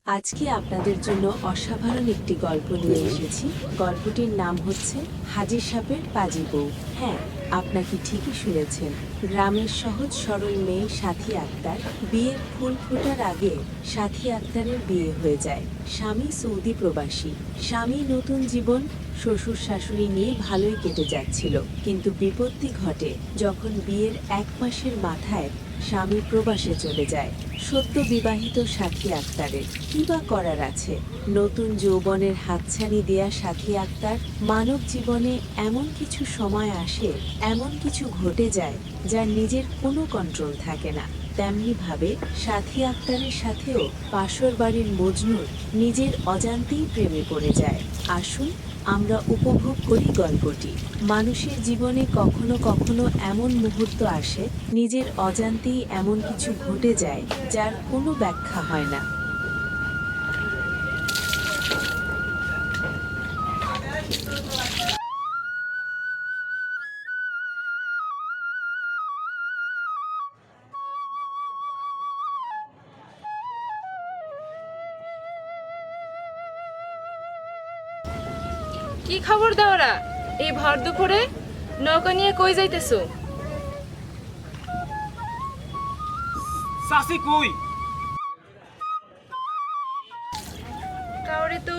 আজকে আপনাদের জন্য অসাধারণ একটি গল্প নিয়ে এসেছি। গল্পটির নাম হচ্ছে হাজি সাপের পাজি বউ। হ্যাঁ, আপনাকে ঠিকই শুনেছেন। গ্রামের সহজ সরল মেয়ে সাথী আক্তার, বিয়ের ফুল ফোটার আগে সাথী আক্তারের বিয়ে হয়ে যায়। স্বামী সৌদি প্রবাসী, স্বামী নতুন জীবন, শ্বশুর শাশুড়ি নিয়ে ভালোই কেটে যাচ্ছিল। কিন্তু বিপত্তি ঘটে যখন বিয়ের 1 মাসের মাথায় স্বামী প্রবাসে চলে যায়। সদ্য বিবাহিত সাথী আক্তারের কি বা করার আছে? নতুন যৌবনের হাতছানি দেয়া সাথী আক্তার, মানব জীবনে এমন কিছু সময় আসে, এমন কিছু ঘটে যায় যার নিজের কোনো কন্ট্রোল থাকে না। তেমনি ভাবে সাথী আক্তারের সাথেও পাশের বাড়ির মজনুর নিজের অজান্তেই প্রেমে পড়ে যায়। আসুন আমরা উপভোগ করি গল্পটি। মানুষের জীবনে কখনো কখনো এমন মুহূর্ত আসে, নিজের অজান্তেই এমন কিছু ঘটে যায় যার কোনো ব্যাখ্যা হয় না। কি খবর দেওরা? এই ভর দুপুরে নৌকা নিয়ে কই যাইতেছো? সাসি কই? কাউরে তো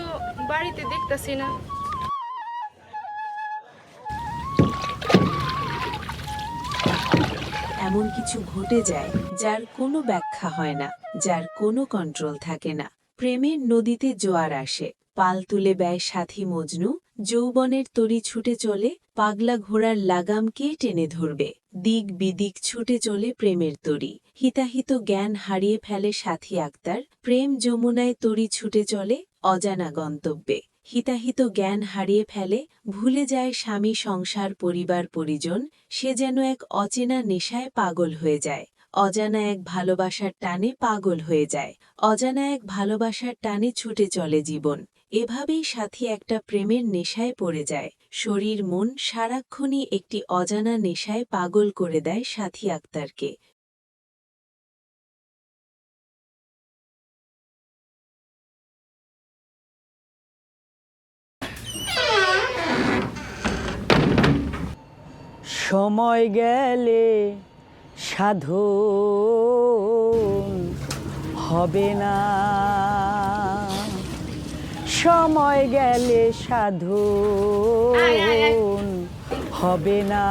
বাড়িতে দেখতাছি না। এমন কিছু ঘটে যায় যার কোনো ব্যাখ্যা হয় না, যার কোনো কন্ট্রোল থাকে না। প্রেমের নদীতে জোয়ার আসে, পাল তুলে ব্যয় সাথী মজনু, যৌবনের তরি ছুটে চলে, পাগলা ঘোড়ার লাগাম কে টেনে ধরবে। দিক বিদিক ছুটে চলে প্রেমের তরি, হিতাহিত জ্ঞান হারিয়ে ফেলে সাথী আক্তার। প্রেম যমুনায় তরি ছুটে চলে অজানা গন্তব্যে, হিতাহিত জ্ঞান হারিয়ে ফেলে, ভুলে যায় স্বামী, সংসার, পরিবার, পরিজন। সে যেন এক অচেনা নেশায় পাগল হয়ে যায়, অজানা এক ভালোবাসার টানে পাগল হয়ে যায়, অজানা এক ভালোবাসার টানে ছুটে চলে জীবন। এভাবেই সাথী একটা প্রেমের নেশায় পড়ে যায়। শরীর মন সারাক্ষণই একটি অজানা নেশায় পাগল করে দেয় সাথী আক্তারকে। সময় গেলে সাধন হবে না, সময় গেলে সাধন হবে না।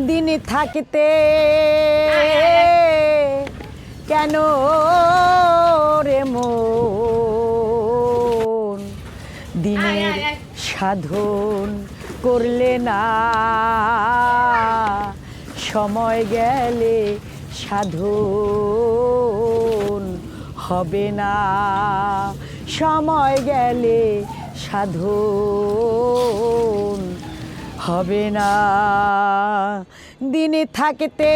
দিনে থাকতে কেন রে মন দিনের সাধন করলে না, সময় গেলে সাধন হবে না, সময় গেলে সাধন হবে না। দিনে থাকতে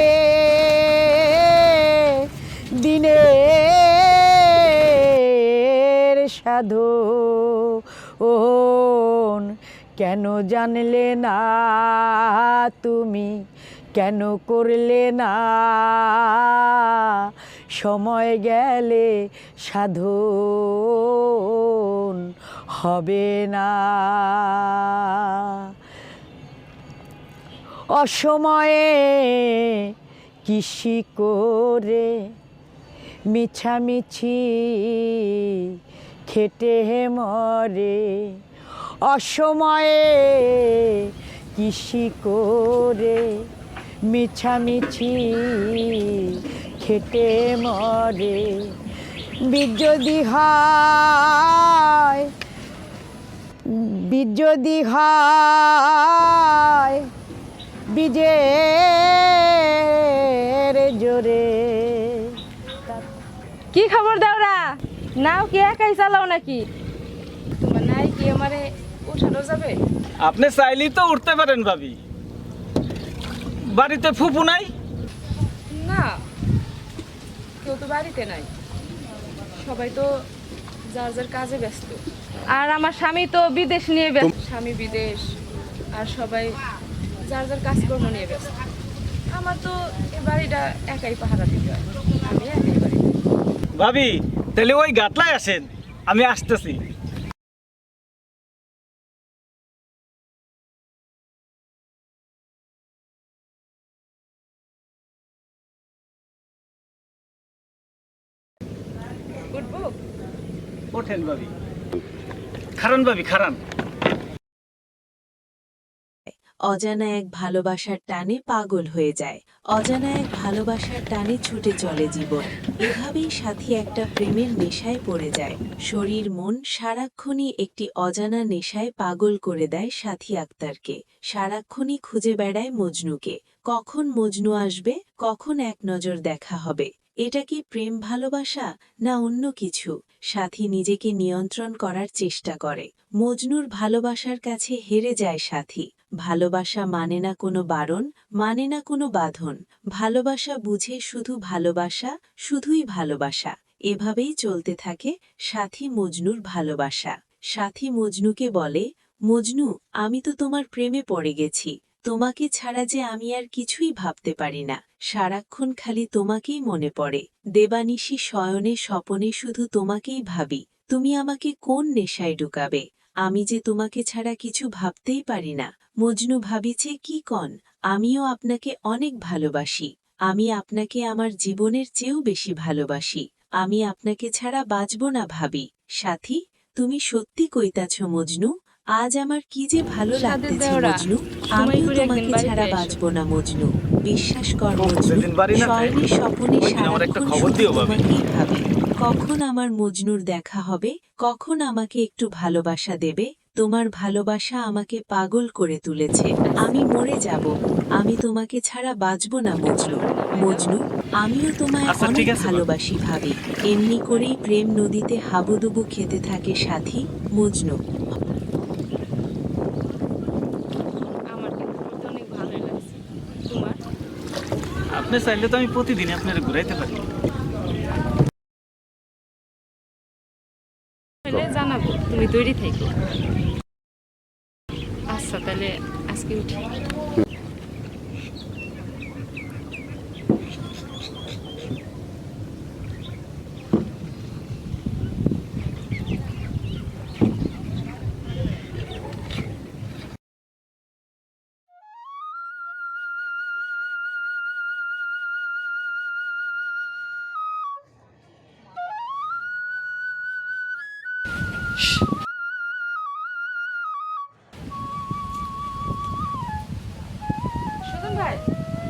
দিনের সাধন কেন জানলে না তুমি, কেন করলে না, সময় গেলে সাধন হবে না। অসময়ে কৃষি করে মিছামিছি খেটে মরে, অসময়ে কৃষি করে মিছামিছি খেটে মরে। বীজ যদি হয়, বীজ যদি হয় বীজের জোরে। কি খবর দেওরা? নাও কি একাই চালাও নাকি? তোমার নাই কি আমারে উঠানো যাবে? আপনি চাইলেই তো উঠতে পারেন ভাবি। বাড়িতে ফুপু নাই? না, কেউ তো বাড়িতে নাই, সবাই তো যার যার কাজে ব্যস্ত। আর আমার স্বামী তো বিদেশ নিয়ে ব্যস্ত, স্বামী বিদেশ, আর সবাই যার যার কাজকর্ম নিয়ে ব্যস্ত। আমার তো এই বাড়িটা একাই পাহারা দিতে হয়, আমি একাই বাড়ি। ভাবি তাহলে ওই গাটলায় আসেন, আমি আসতেছি। উঠবো? ওঠেন ভাবি, খারান ভাবি খারান। অজানা এক ভালোবাসার টানে পাগল হয়ে যায়। অজানা এক ভালোবাসার টানে ছুটে চলে জীবন। এভাবেই সাথী একটা প্রেমের নেশায় পড়ে যায়। শরীর মন সারাক্ষণই একটি অজানা নেশায় পাগল করে দেয় সাথী আক্তারকে। সারাক্ষণই খুঁজে বেড়ায় মজনুকে। কখন মজনু আসবে, কখন এক নজর দেখা হবে। এটা কি প্রেম ভালোবাসা না অন্য কিছু? সাথী নিজেকে নিয়ন্ত্রণ করার চেষ্টা করে। মজনুর ভালোবাসার কাছে হেরে যায় সাথী। ভালোবাসা মানে না কোনো বারণ, মানে না কোনো বাঁধন। ভালোবাসা বুঝে শুধু ভালোবাসা, শুধুই ভালোবাসা। এভাবেই চলতে থাকে সাথী মজনুর ভালোবাসা। সাথী মজনুকে বলে, মজনু, আমি তো তোমার প্রেমে পড়ে গেছি। তোমাকে ছাড়া যে আমি আর কিছুই ভাবতে পারি না। সারাক্ষণ খালি তোমাকেই মনে পড়ে। দেবানিশি শয়নে স্বপনে শুধু তোমাকেই ভাবি। তুমি আমাকে কোন নেশায় ঢুকাবে? আমি যে তোমাকে ছাড়া কিছু ভাবতেই পারি না। মজনু ভাবিছে কি কন, আমিও আপনাকে অনেক ভালোবাসি। আমি আপনাকে আমার জীবনের চেয়েও বেশি ভালোবাসি। আমি আপনাকে ছাড়া বাঁচব না ভাবি। সাথী, তুমি সত্যি কইতাছ মজনু? আজ আমার কি যে ভালো সাদের লাগতেছে দেওরা, মজনু। সময় আমিও করে একদিন তোমাকে বাড়িতে ছাড়া এসো। বাঁচব না মজনু। বিশ্বাস কর ও, মজনু, যেদিন বাড়ি না থাকে, শয়নে স্বপনে ওই দিন আমার একটা সারাক্ষণ খবর শুধু দিও ভাবি। তোমাকেই ভাবি। কখন আমার মজনুর দেখা হবে, কখন আমাকে একটু ভালোবাসা দেবে। তোমার ভালোবাসা আমাকে পাগল করে তুলেছে। আমি মরে যাব, আমি তোমাকে ছাড়া বাঁচব না মজনু। মজনু, আমিও তোমায় আচ্ছা, অনেক ঠিক আছে ভাবি। ভালোবাসি ভাবি। এমনি করেই প্রেম নদীতে হাবুডুবু খেতে থাকে সাথী মজনু। আমার কিন্তু ঘুরতে অনেক ভালোই লাগছে। তোমার? আপনি চাইলে তো আমি প্রতিদিন আপনার ঘুরাইতে পারি। হলে জানাবো, তুমি তৈরি থেকো। আচ্ছা, তাহলে আজকে উঠি। সুজন ভাই,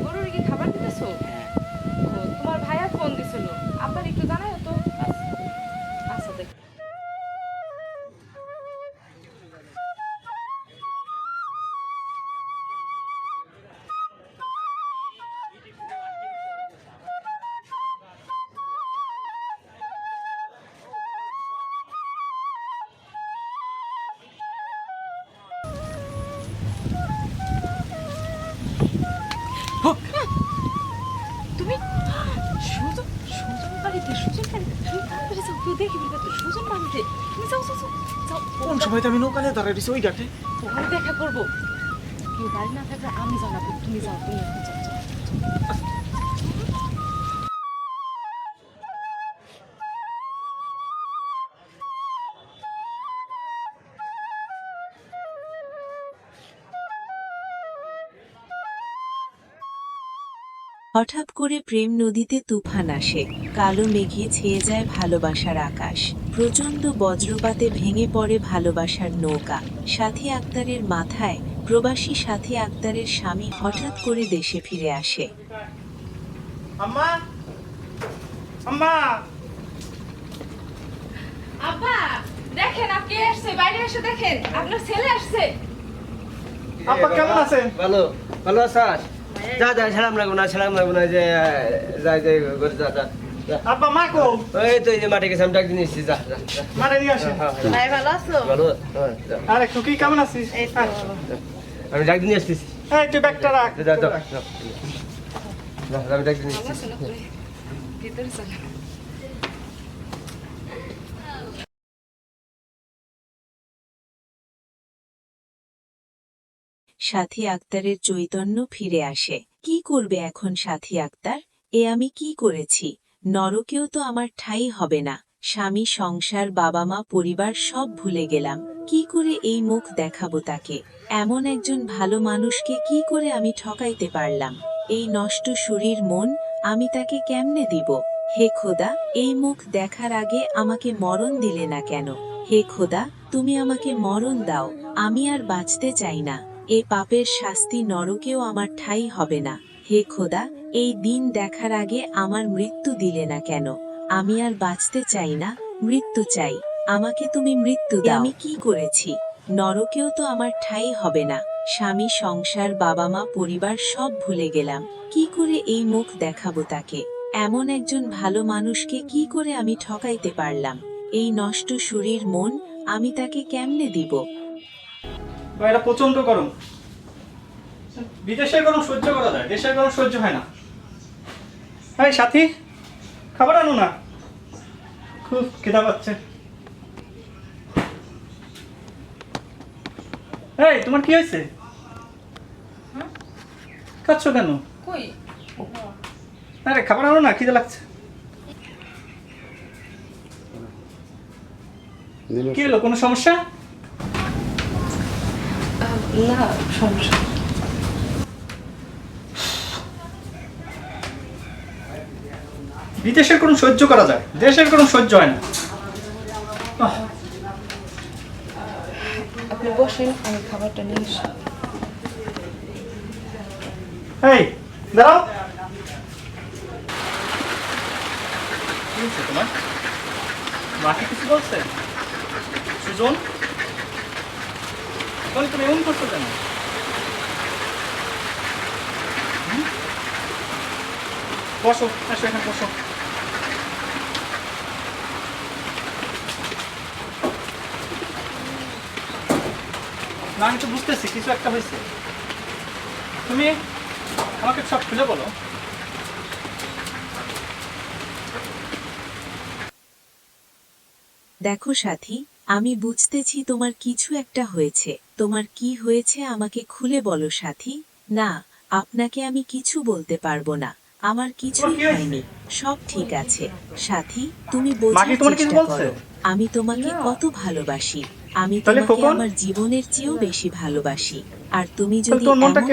গরুর কি খাবার দিতেছো? ও, তোমার ভাইয়া ফোন দিছিল, আব্বার একটু জানাও তো। আচ্ছা, দেখ। তুমি সুজন, সুজন বাড়িতে, সুজন বাড়িতে তুমি তাড়াতাড়ি যাও, কেউ দেখে ফেলবে তো। সুজন বাড়িতে তুমি যাও, যাও, যাও, যাও। কোন সময় তো আমি নৌকা নিয়ে দাঁড়ায় দিছি ওই ঘাটে। ওখানে দেখা করবো। কেউ বাড়ি না থাকলে আমি জানাবো। তুমি যাও, তুমি এখন যাও, যাও। হঠাৎ করে প্রেম নদীতে তুফান আসে। কালো মেঘে ছেয়ে যায় ভালোবাসার আকাশ। প্রচণ্ড বজ্রপাতে ভেঙে পড়ে ভালোবাসার নৌকা। সাথী আক্তারের মাথায় প্রবাসী সাথী আক্তারের স্বামী হঠাৎ করে দেশে ফিরে আসে। আম্মা, আম্মা, আব্বা, দেখেন আপনি আসছে, বাইরে এসে দেখেন আপনার ছেলে আসছে। আব্বা কেমন আছেন? ভালো ভালো আছিস? যা যা, সালাম লাগবো না, সালাম লাগবো না, যে যাই যাই ঘরে যা যা যা। আব্বা মা কো? ওই তো এই যে মাঠে গেছে, আমি ডাক দিয়ে এসেছি, যা যা যা। মারে নিয়ে আসেন। হ্যাঁ, হ্যাঁ, ভাই ভালো আছো? ভালো, হ্যাঁ, যা। আরে খুকি কেমন আছিস? এই তো আয়। ভালো। আমি ডাক দিয়ে আসতেছি, এই তুই ব্যাগটা রাখ। যা যা যা, যা, আমি ডাক দিয়ে ভালো আসতেছি। আছেন আপনি? ভিতরে চলেন। সাথী আক্তারের চৈতন্য ফিরে আসে। কি করবে এখন সাথী আক্তার? এ আমি কি করেছি? নরকেও তো আমার ঠাঁই হবে না। স্বামী, সংসার, বাবা মা, পরিবার সব ভুলে গেলাম। কি করে এই মুখ দেখাবো তাকে? এমন একজন ভালো মানুষকে কি করে আমি ঠকাইতে পারলাম? এই নষ্ট শরীর মন আমি তাকে কেমনে দিব? হে খোদা, এই মুখ দেখার আগে আমাকে মরণ দিলে না কেন? হে খোদা, তুমি আমাকে মরণ দাও, আমি আর বাঁচতে চাই না। এ পাপের শাস্তি নরকেও আমার ঠাঁই হবে না। হে খোদা, এই দিন দেখার আগে আমার মৃত্যু দিলে না কেন? আমি আর বাঁচতে চাই না, মৃত্যু চাই। আমাকে তুমি মৃত্যু দাও। আমি কি করেছি? নরকেও তো আমার ঠাঁই হবে না। স্বামী, সংসার, বাবা মা, পরিবার সব ভুলে গেলাম। কি করে এই মুখ দেখাবো তাকে? এমন একজন ভালো মানুষকে কি করে আমি ঠকাইতে পারলাম? এই নষ্ট শরীর মন আমি তাকে কেমনে দিব? এটা প্রচন্ড গরম। বিদেশের গরম সহ্য করা যায়, দেশের গরম সহ্য হয় না। এই সাথী, খাবার আনো না, খুব খিদা পাচ্ছে। এই তোমার কি হয়েছে? খাচ্ছ কেন? কই? আরে খাবার আনো না, খিদে লাগছে। কি হলো, কোনো সমস্যা? না, সমস্যা। বিদেশের কোনো সহ্য করা যায়, দেশের কোনো সহ্য হয় না। আপনি বসেন, আমি খাবারটা নিয়ে আসি। এই দাঁড়াও। কি হয়েছে তোমার? মাকে কিছু বলছে? সুজন, তাহলে তুমি এমন করছো কেন? বসো, আসো এখানে বসো। না, আমি তো বুঝতেছি কিছু একটা হয়েছে। তুমি আমাকে সব খুলে বলো। দেখো সাথী, আমি বুঝতেছি তোমার কিছু একটা হয়েছে। তোমার কি হয়েছে আমাকে খুলে বলো সাথী। না, আপনাকে আমি কিছু বলতে পারবো না। আমার কিছুই হয়নি, সব ঠিক আছে। সাথী, তুমি বোঝার চেষ্টা করো, আমি তোমাকে কত ভালোবাসি। আমি তোমাকে আমার জীবনের চেয়েও বেশি ভালোবাসি। আর তুমি যদি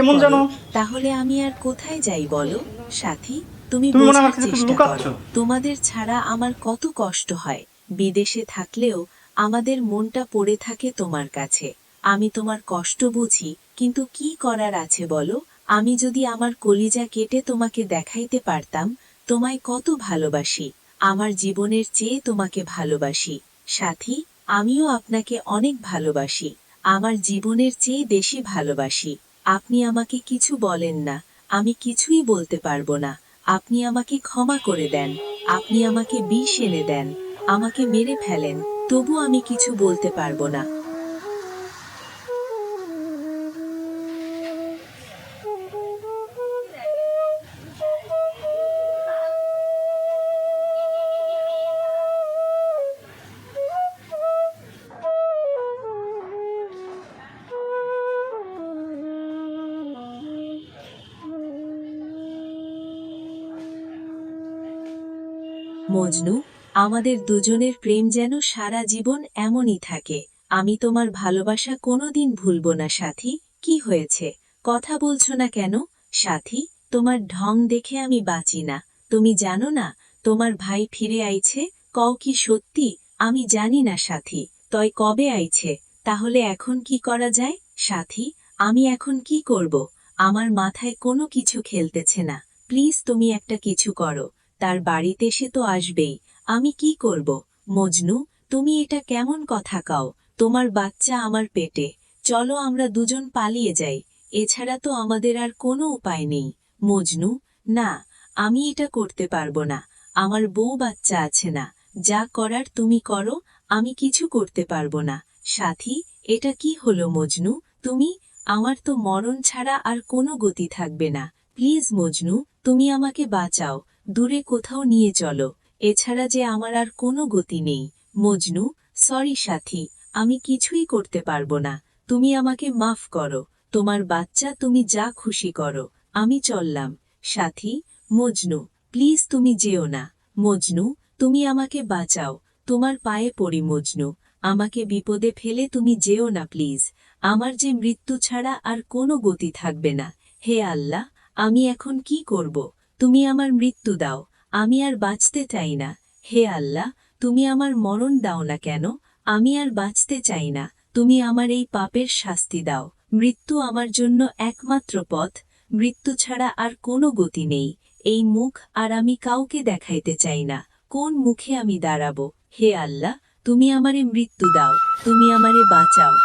এমন করো, তাহলে আমি আর কোথায় যাই বলো? সাথী, তুমি বোঝার চেষ্টা করো, তোমাদের ছাড়া আমার কত কষ্ট হয়। বিদেশে থাকলেও আমাদের মনটা পড়ে থাকে তোমার কাছে। আমি তোমার কষ্ট বুঝি, কিন্তু কি করার আছে বলো? আমি যদি আমার কলিজা কেটে তোমাকে দেখাইতে পারতাম তোমায় কত ভালোবাসি, আমার জীবনের চেয়ে তোমাকে ভালোবাসি। সাথী, আমিও আপনাকে অনেক ভালোবাসি, আমার জীবনের চেয়ে বেশি ভালোবাসি। আপনি আমাকে কিছু বলেন না, আমি কিছুই বলতে পারবো না। আপনি আমাকে ক্ষমা করে দেন, আপনি আমাকে বিষ এনে দেন, আমাকে মেরে ফেলেন, তবু আমি কিছু বলতে পারবো না। মজনু, আমাদের দুজনের প্রেম যেন সারা জীবন এমনই থাকে। আমি তোমার ভালোবাসা কোনোদিন ভুলব না সাথী। কি হয়েছে, কথা বলছো না কেন? সাথী, তোমার ঢং দেখে আমি বাঁচি না। তুমি জানো না তোমার ভাই ফিরে আইছে? কও কি সত্যি? আমি জানি না সাথী, তয় কবে আইছে? তাহলে এখন কি করা যায়? সাথী, আমি এখন কি করব? আমার মাথায় কোনো কিছু খেলতেছে না। প্লিজ তুমি একটা কিছু করো। তার বাড়িতে সে তো আসবেই, আমি কি করব? মজনু, তুমি এটা কেমন কথা কাও? তোমার বাচ্চা আমার পেটে, চলো আমরা দুজন পালিয়ে যাই, এছাড়া তো আমাদের আর কোনো উপায় নেই। মজনু, না, আমি এটা করতে পারবো না, আমার বউ বাচ্চা আছে না। যা করার তুমি করো, আমি কিছু করতে পারবো না। সাথী, এটা কি হলো মজনু? তুমি, আমার তো মরণ ছাড়া আর কোনো গতি থাকবে না। প্লিজ মজনু, তুমি আমাকে বাঁচাও, দূরে কোথাও নিয়ে চলো, এছাড়া যে আমার আর কোনো গতি নেই। মজনু, সরি সাথী, আমি কিছুই করতে পারবো না, তুমি আমাকে মাফ করো, তোমার বাচ্চা তুমি যা খুশি করো, আমি চললাম। সাথী, মজনু, প্লিজ তুমি যেও না। মজনু, তুমি আমাকে বাঁচাও, তোমার পায়ে পড়ি মজনু, আমাকে বিপদে ফেলে তুমি যেও না প্লিজ। আমার যে মৃত্যু ছাড়া আর কোনো গতি থাকবে না। হে আল্লাহ, আমি এখন কি করব? তুমি আমার মৃত্যু দাও, আমি আর বাঁচতে চাই না। হে আল্লাহ, তুমি আমার মরণ দাও না কেন? আমি আর বাঁচতে চাই না। তুমি আমার এই পাপের শাস্তি দাও। মৃত্যু আমার জন্য একমাত্র পথ, মৃত্যু ছাড়া আর কোনো গতি নেই। এই মুখ আর আমি কাউকে দেখাইতে চাই না। কোন মুখে আমি দাঁড়াবো? হে আল্লাহ, তুমি আমারে মৃত্যু দাও, তুমি আমারে বাঁচাও।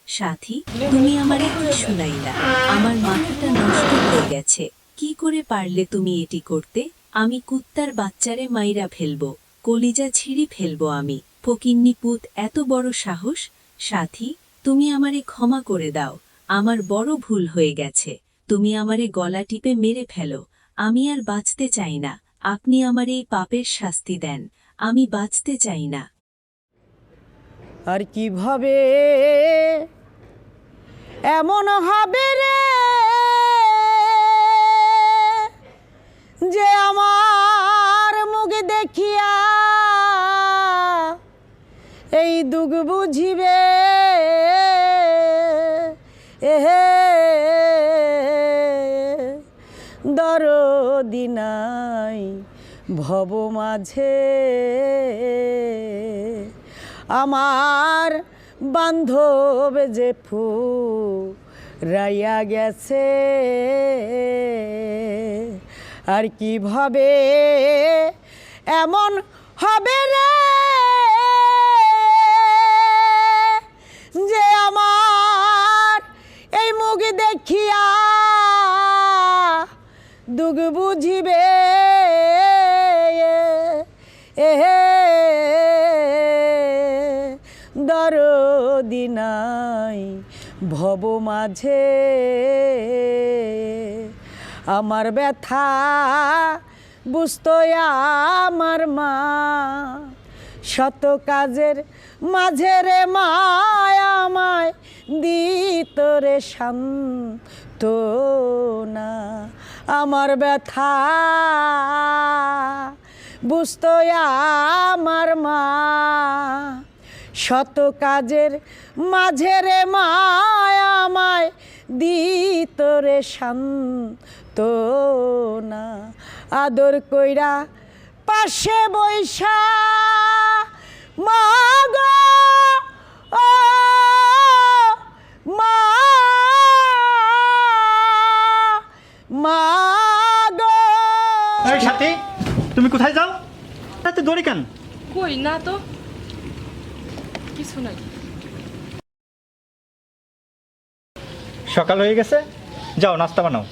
সাথী, তুমি আমারে কি শুনাইলা? আমার মাথাটা নষ্ট হয়ে গেছে। কি করে পারলে তুমি এটি করতে? আমি কুত্তার বাচ্চারে মাইরা ফেলবো, কলিজা ছিঁড়ি ফেলবো আমি। ফকিন্নি পুত, এত বড় সাহস! সাথী, তুমি আমারে ক্ষমা করে দাও, আমার বড় ভুল হয়ে গেছে। তুমি আমারে গলা টিপে মেরে ফেলো, আমি আর বাঁচতে চাই না। আপনি আমার এই পাপের শাস্তি দেন, আমি বাঁচতে চাই না। আর কিভাবে এমন হবে রে যে আমার মুখ দেখিয়া এই দুঃখ বুঝিবে? এহে দরদি নাই ভব মাঝে, আমার বান্ধব যে ফুরাইয়া গেছে। আর কিভাবে এমন হবে রে যে আমার এই মুখ দেখিয়া দুঃখ বুঝিবে? এহে দরদি নাই ভব মাঝে, আমার ব্যথা বুঝতো আমার মা। শত কাজের মাঝে রে মায়া আমায় দিত রে সান্ত্বনা। আমার ব্যথা বুঝতো আমার মা। শত কাজের মাঝে রে মায়া আমায় দিত রে সান্ত্বনা। আদর কইরা পাশে বৈশা মা গো, ও মা, মা গো। এই সাথী, তুমি কোথায় যাও? এত দড়ি কেন? কই না তো, কিছু নাই। সকাল হয়ে গেছে, যাও নাস্তা বানাও।